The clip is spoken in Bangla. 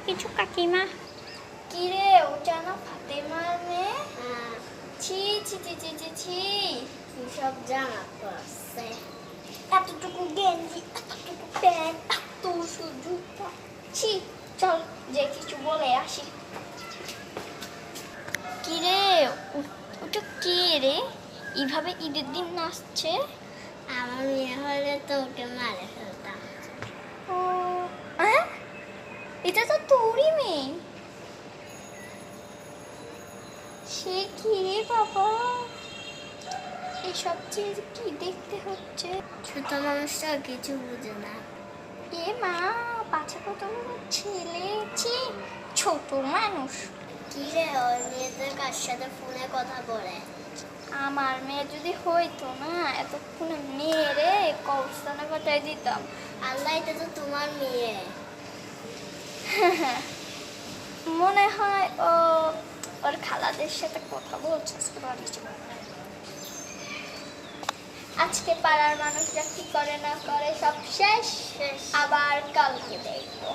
কিছু কাকিমা? কি রে, ওটা না ফাতেমার মেয়ে? ছি ছি ছি ছি ছি ছি, কি সব জামা পরছে, এতটুকু গেঞ্জি, এতটুকু প্যান্ট, এত জুতা। ছি, চল যে কিছু বলে আসি। কি রে, ওটা কে রে, এইভাবে ঈদের দিন নাচছে? আমার মেয়ে হলে তো ওকে মারে ফেলতাম। ও, হ্যাঁ, এটা তো তোরই মেয়ে। সে কি রে বাবা, এসব যে কি দেখতে হচ্ছে। ছোট মানুষটা কিছু বুঝে না। এ মা, পাছে কত বড় ছেলে, ছি, ছোট মানুষ। কি রে, ওর মেয়েদের কার সাথে ফোনে কথা বলে? আমার মেয়ে যদি হইতো না, এতক্ষণে মেয়েরে কবরস্থানে পাঠাই দিতাম। আল্লাহ, এটা তো তোমার মেয়ে। মনে হয় ও ওর খালাদের সাথে কথা বলছে। আজকে পাড়ার মানুষরা কি করে না করে সব শেষ, আবার কালকে দেখবো।